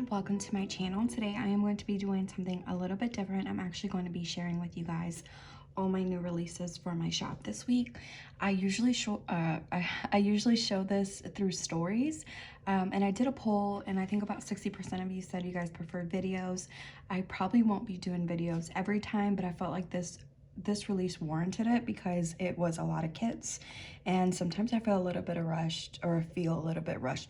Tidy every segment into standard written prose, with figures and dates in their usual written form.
welcome to my channel. Today I am going to be doing something a little bit different. I'm actually going to be sharing with you guys all my new releases for my shop this week. I usually show this through stories, and I did a poll, and I think about 60% of you said you guys prefer videos. I probably won't be doing videos every time, but I felt like this release warranted it because it was a lot of kits, and sometimes I feel a little bit rushed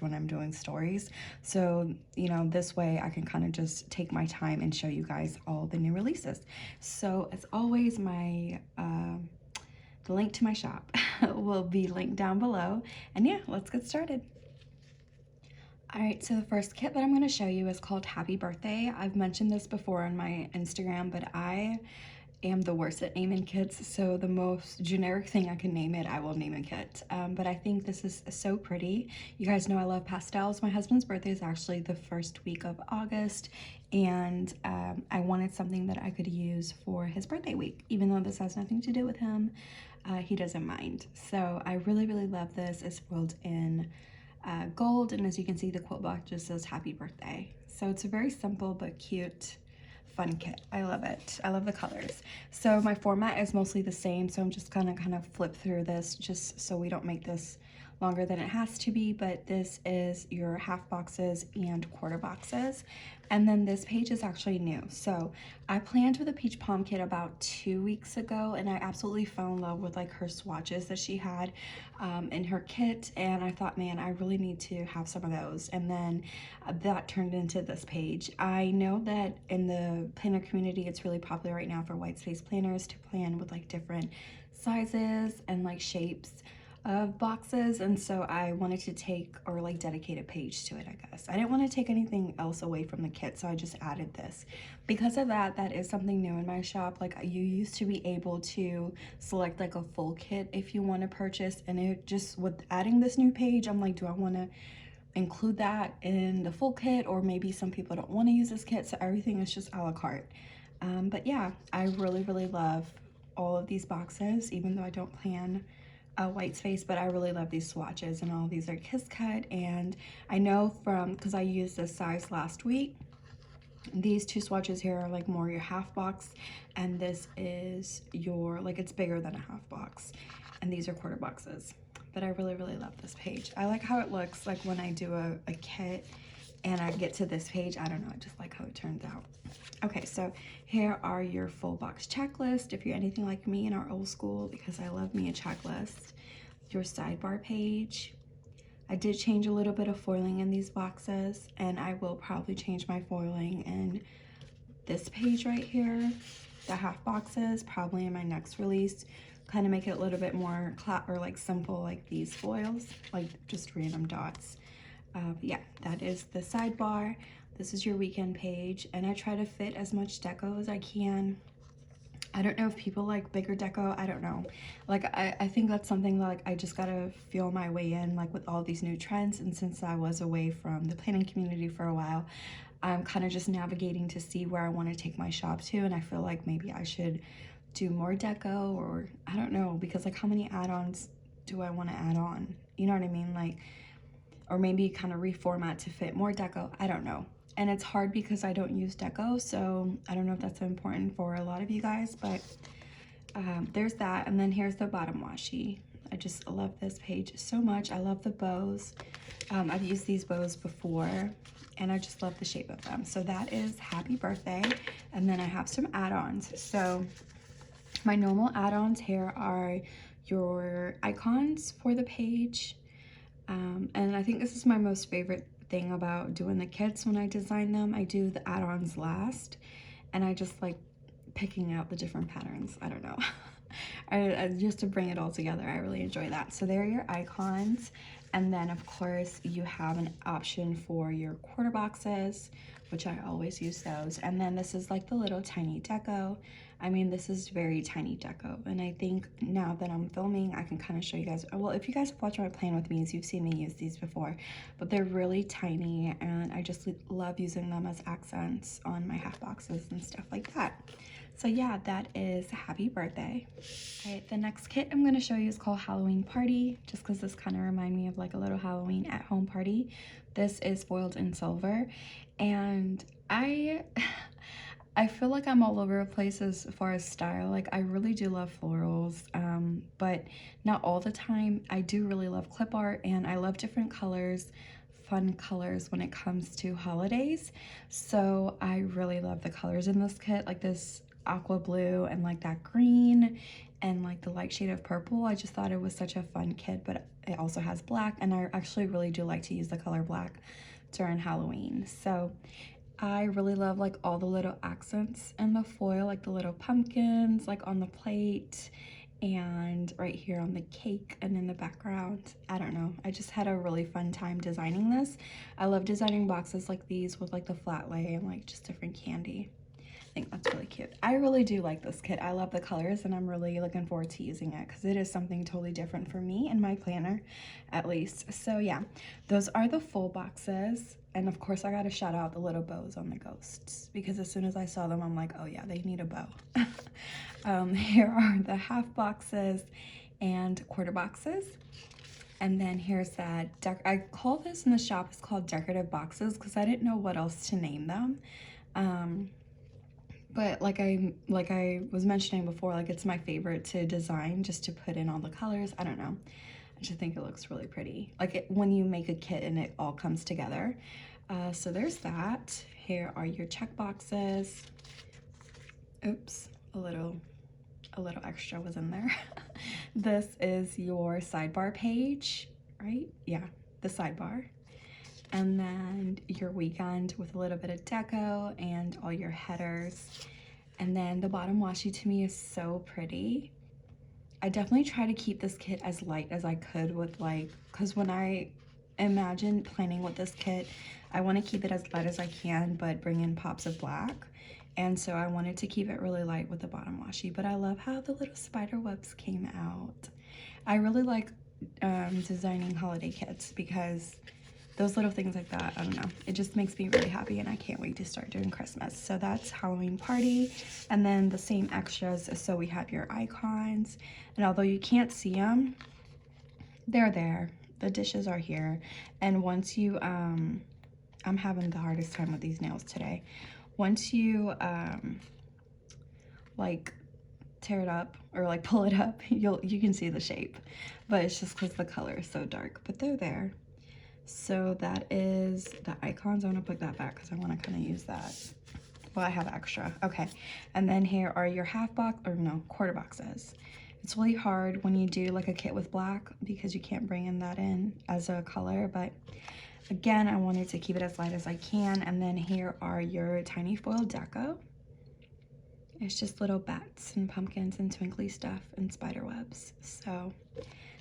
when I'm doing stories. So, you know, this way I can kind of just take my time and show you guys all the new releases. So as always, my the link to my shop will be linked down below, and yeah, let's get started. All right, so the first kit that I'm going to show you is called Happy Birthday. I've mentioned this before on my Instagram, but I am the worst at naming kits, so the most generic thing I can name it, I will name a kit. But I think this is so pretty. You guys know I love pastels. My husband's birthday is actually the first week of August, and I wanted something that I could use for his birthday week. Even though this has nothing to do with him, he doesn't mind. So I really love this. It's foiled in gold, and as you can see, the quote box just says happy birthday. So it's a very simple but cute fun kit. I love it. I love the colors. So my format is mostly the same, so I'm just gonna kind of flip through this just so we don't make this longer than it has to be. But this is your half boxes and quarter boxes, and then this page is actually new. So I planned with a peach palm kit about 2 weeks ago, and I absolutely fell in love with like her swatches that she had in her kit, and I thought, man, I really need to have some of those. And then that turned into this page. I know that in the planner community it's really popular right now for white space planners to plan with like different sizes and like shapes of boxes, and so I wanted to take or like dedicate a page to it. I guess I didn't want to take anything else away from the kit, so I just added this. Because of that, that is something new in my shop. Like, you used to be able to select like a full kit if you want to purchase, and it just, with adding this new page, I'm like, do I want to include that in the full kit, or maybe some people don't want to use this kit, so everything is just a la carte. But yeah, I really love all of these boxes, even though I don't plan a white space, but I really love these swatches, and all of these are kiss cut. And I know because I used this size last week, these two swatches here are like more your half box, and this is your, like, it's bigger than a half box, and these are quarter boxes. But I really love this page. I like how it looks like when I do a kit and I get to this page. I don't know, I just like how it turns out. Okay, so here are your full box checklist if you're anything like me and are old school, because I love me a checklist. Your sidebar page. I did change a little bit of foiling in these boxes, and I will probably change my foiling in this page right here, the half boxes, probably in my next release. Kind of make it a little bit more simple, like these foils, like just random dots. Yeah, that is the sidebar. This is your weekend page, and I try to fit as much deco as I can. I don't know if people like bigger deco. I don't know. Like, I think that's something that, like, I just gotta feel my way in, like, with all these new trends. And since I was away from the planning community for a while, I'm kind of just navigating to see where I want to take my shop to. And I feel like maybe I should do more deco, or I don't know, because like, how many add-ons do I want to add on? You know what I mean? Like, or maybe kind of reformat to fit more deco. I don't know. And it's hard because I don't use deco, so I don't know if that's important for a lot of you guys, but there's that. And then here's the bottom washi. I just love this page so much. I love the bows. I've used these bows before, and I just love the shape of them. So that is Happy Birthday. And then I have some add-ons. So my normal add-ons here are your icons for the page. And I think this is my most favorite thing about doing the kits. When I design them, I do the add-ons last, and I just like picking out the different patterns. I don't know. Just to bring it all together, I really enjoy that. So there are your icons, and then of course you have an option for your quarter boxes, which I always use those. And then this is like the little tiny deco. I mean, this is very tiny deco, and I think now that I'm filming, I can kind of show you guys. Well, if you guys have watched my plan with me, you've seen me use these before, but they're really tiny, and I just love using them as accents on my half boxes and stuff like that. So yeah, that is happy birthday. All right, the next kit I'm gonna show you is called Halloween Party, just because this kind of reminds me of like a little Halloween at home party. This is foiled in silver, and I feel like I'm all over the place as far as style. Like I really do love florals, but not all the time. I do really love clip art, and I love different colors, fun colors when it comes to holidays. So I really love the colors in this kit, like this aqua blue and like that green and like the light shade of purple. I just thought it was such a fun kit, but it also has black, and I actually really do like to use the color black during Halloween. So I really love like all the little accents in the foil, like the little pumpkins like on the plate and right here on the cake and in the background. I don't know, I just had a really fun time designing this. I love designing boxes like these with like the flat lay and like just different candy. I think that's really cute. I really do like this kit. I love the colors, and I'm really looking forward to using it because it is something totally different for me and my planner, at least. So yeah, those are the full boxes. And of course I gotta shout out the little bows on the ghosts, because as soon as I saw them, I'm like, oh yeah, they need a bow. Here are the half boxes and quarter boxes. And then here's that, I call this in the shop, it's called decorative boxes because I didn't know what else to name them. But like I was mentioning before, like it's my favorite to design, just to put in all the colors. I don't know, I just think it looks really pretty, like when you make a kit and it all comes together. So there's that. Here are your check boxes. Oops, a little extra was in there. This is your sidebar page, right? Yeah, the sidebar. And then your weekend with a little bit of deco and all your headers. And then the bottom washi to me is so pretty. I definitely try to keep this kit as light as I could with like, because when I imagine planning with this kit, I want to keep it as light as I can, but bring in pops of black. And so I wanted to keep it really light with the bottom washi, but I love how the little spider webs came out. I really like designing holiday kits because those little things like that, I don't know, it just makes me really happy, and I can't wait to start doing Christmas. So that's Halloween Party. And then the same extras, so we have your icons, and although you can't see them, they're there. The dishes are here. And once you I'm having the hardest time with these nails today. Once you like tear it up or like pull it up, you can see the shape, but it's just because the color is so dark, but they're there. So that is the icons. I want to put that back because I want to kind of use that. Well, I have extra. Okay. And then here are your quarter boxes. It's really hard when you do like a kit with black because you can't bring in that in as a color, but again, I wanted to keep it as light as I can. And then here are your tiny foil deco. It's just little bats and pumpkins and twinkly stuff and spider webs. So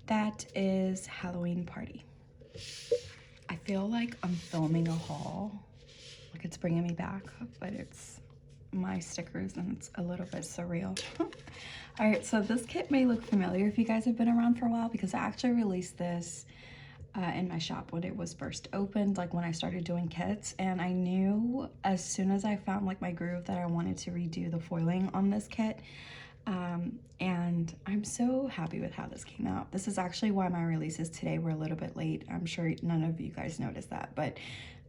that is Halloween Party. I feel like I'm filming a haul, like it's bringing me back, but it's my stickers and it's a little bit surreal. All right, so this kit may look familiar if you guys have been around for a while, because I actually released this in my shop when it was first opened, like when I started doing kits, and I knew as soon as I found like my groove that I wanted to redo the foiling on this kit. And I'm so happy with how this came out. This is actually why my releases today were a little bit late. I'm sure none of you guys noticed that, but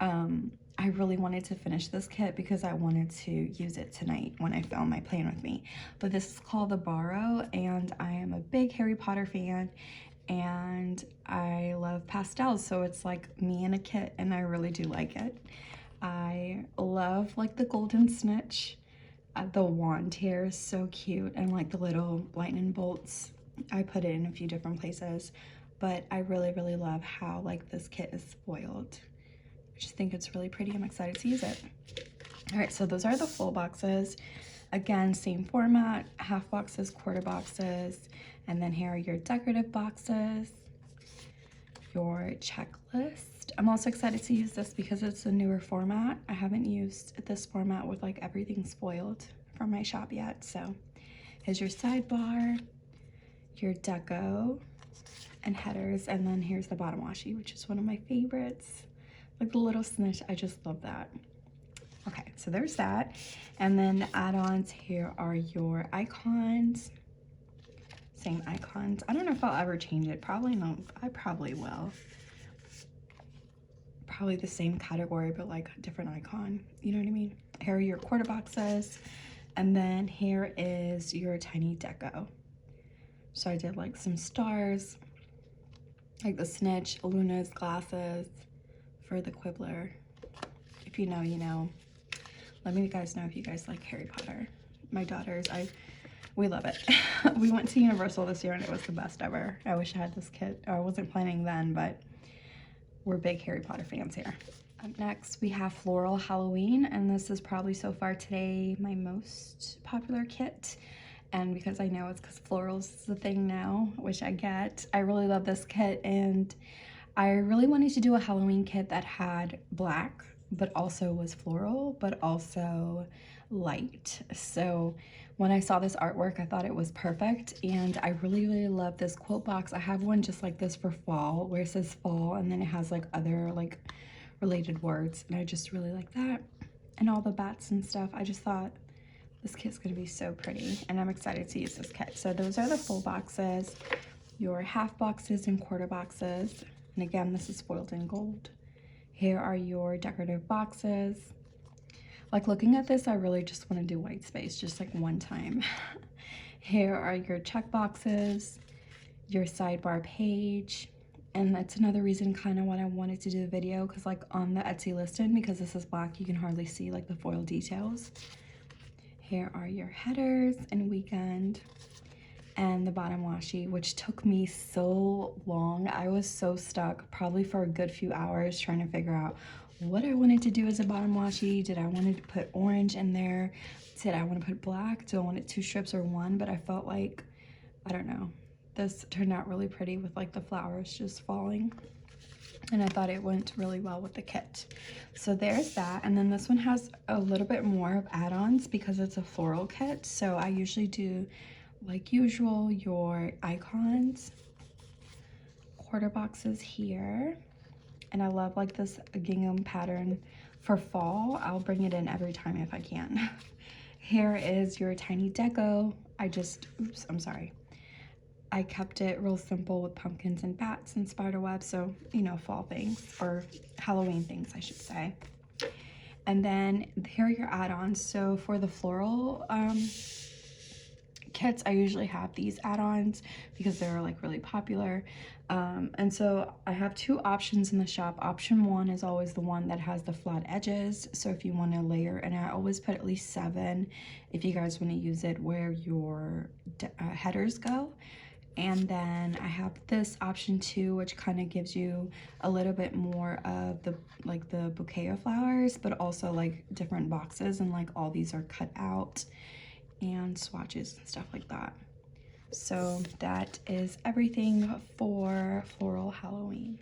I really wanted to finish this kit because I wanted to use it tonight when I film my plan with me. But this is called The Borrow, and I am a big Harry Potter fan, and I love pastels, so it's like me in a kit, and I really do like it. I love like the golden snitch. The wand here is so cute, and like the little lightning bolts. I put it in a few different places, but I really love how like this kit is foiled. I just think it's really pretty. I'm excited to use it. All right, so those are the full boxes. Again, same format, half boxes, quarter boxes, and then here are your decorative boxes, your checklist. I'm also excited to use this because it's a newer format. I haven't used this format with like everything spoiled from my shop yet. So here's your sidebar, your deco and headers, and then here's the bottom washi, which is one of my favorites. Like the little snitch, I just love that. Okay, so there's that. And then the add-ons here are your icons. Same icons. I don't know if I'll ever change it. Probably not. I probably will. Probably the same category, but like a different icon. You know what I mean? Here are your quarter boxes. And then here is your tiny deco. So I did like some stars, like the snitch, Luna's glasses for the Quibbler. If you know, you know. Let me guys know if you guys like Harry Potter. My daughters, we love it. We went to Universal this year and it was the best ever. I wish I had this kit. I wasn't planning then, but we're big Harry Potter fans here. Up next, we have Floral Halloween, and this is probably so far today my most popular kit. And because I know it's because florals is the thing now, which I get. I really love this kit, and I really wanted to do a Halloween kit that had black, but also was floral, but also light. So when I saw this artwork, I thought it was perfect, and I really, really love this quote box. I have one just like this for fall, where it says fall, and then it has like other like related words, and I just really like that. And all the bats and stuff. I just thought this kit's gonna be so pretty, and I'm excited to use this kit. So those are the full boxes, your half boxes and quarter boxes. And again, this is foiled in gold. Here are your decorative boxes. Like looking at this, I really just want to do white space, just like one time. Here are your check boxes, your sidebar page. And that's another reason kind of why I wanted to do the video, because like on the Etsy listing, because this is black, you can hardly see like the foil details. Here are your headers and weekend, and the bottom washi, which took me so long. I was so stuck, probably for a good few hours, trying to figure out what I wanted to do as a bottom washi. Did I want to put orange in there? Did I want to put black? Do I want it 2 strips or 1? But I felt like, I don't know. This turned out really pretty with like the flowers just falling. And I thought it went really well with the kit. So there's that. And then this one has a little bit more of add-ons because it's a floral kit. So I usually do, like usual, your icons, quarter boxes here. And I love like this gingham pattern for fall. I'll bring it in every time if I can. Here is your tiny deco. Oops, I'm sorry. I kept it real simple with pumpkins and bats and spider webs, so, you know, fall things, or Halloween things, I should say. And then here are your add-ons. So for the floral kits, I usually have these add-ons because they're like really popular. And so I have 2 options in the shop. Option 1 is always the one that has the flat edges. So if you want to layer, and I always put at least 7 if you guys want to use it where your headers go. And then I have this option 2, which kind of gives you a little bit more of the like the bouquet of flowers, but also like different boxes, and like all these are cut out and swatches and stuff like that. So that is everything for Floral Halloween.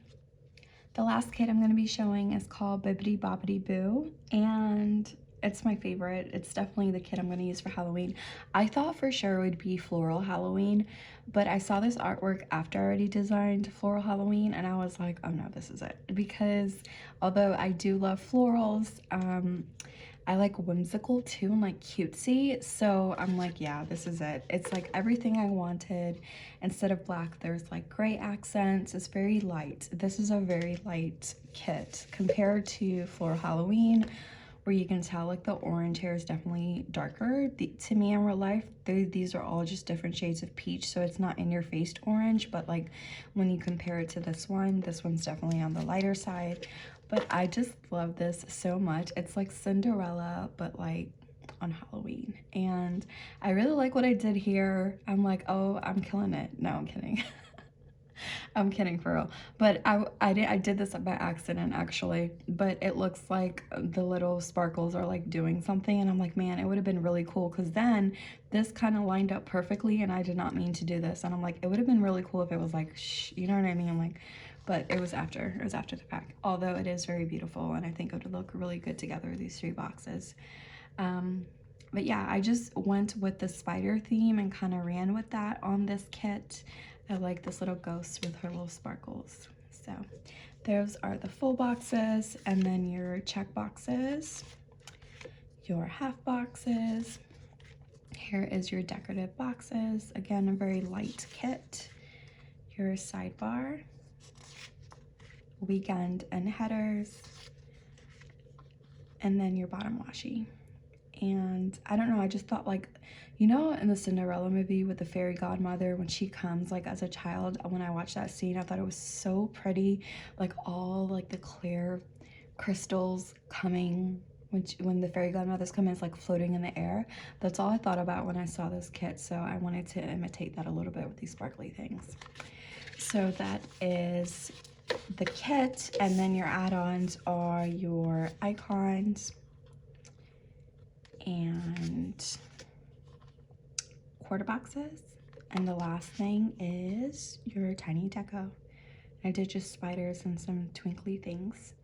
The last kit I'm going to be showing is called Bibbidi Bobbidi Boo, and it's my favorite. It's definitely the kit I'm going to use for Halloween. I thought for sure it would be Floral Halloween, but I saw this artwork after I already designed Floral Halloween, and I was like, oh no, this is it. Because although I do love florals, I like whimsical too, and like cutesy. So I'm like, yeah, this is it. It's like everything I wanted. Instead of black, there's like gray accents. It's very light. This is a very light kit compared to Floral Halloween, where you can tell like the orange hair is definitely darker. To me in real life, these are all just different shades of peach, so it's not in your face orange, but like when you compare it to this one's definitely on the lighter side. But I just love this so much. It's like Cinderella, but like on Halloween. And I really like what I did here. I'm like, oh, I'm killing it. No, I'm kidding. I'm kidding, for real. But I did this by accident actually, but it looks like the little sparkles are like doing something, and I'm like, man, it would have been really cool, because then this kind of lined up perfectly, and I did not mean to do this, and I'm like, it would have been really cool if it was like, shh, you know what I mean? I'm like, but it was after the fact, although it is very beautiful, and I think it would look really good together, these 3 boxes. But yeah, I just went with the spider theme and kind of ran with that on this kit. I like this little ghost with her little sparkles. So those are the full boxes, and then your check boxes. your half boxes. Here is your decorative boxes. Again, a very light kit. Your sidebar, weekend and headers, and then your bottom washi. And I don't know, I just thought, like, you know, in the Cinderella movie with the fairy godmother, when she comes like as a child, when I watched that scene, I thought it was so pretty, like all like the clear crystals coming when the fairy godmother's coming, it's like floating in the air. That's all I thought about when I saw this kit, so I wanted to imitate that a little bit with these sparkly things. So that is the kit, and then your add-ons are your icons and quarter boxes, and the last thing is your tiny deco. I did just spiders and some twinkly things,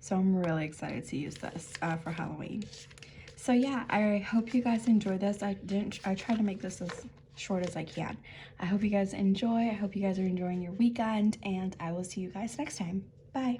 so I'm really excited to use this for Halloween. So yeah, I hope you guys enjoyed this. I tried to make this as short as I can. I hope you guys enjoy. I hope you guys are enjoying your weekend, and I will see you guys next time. Bye.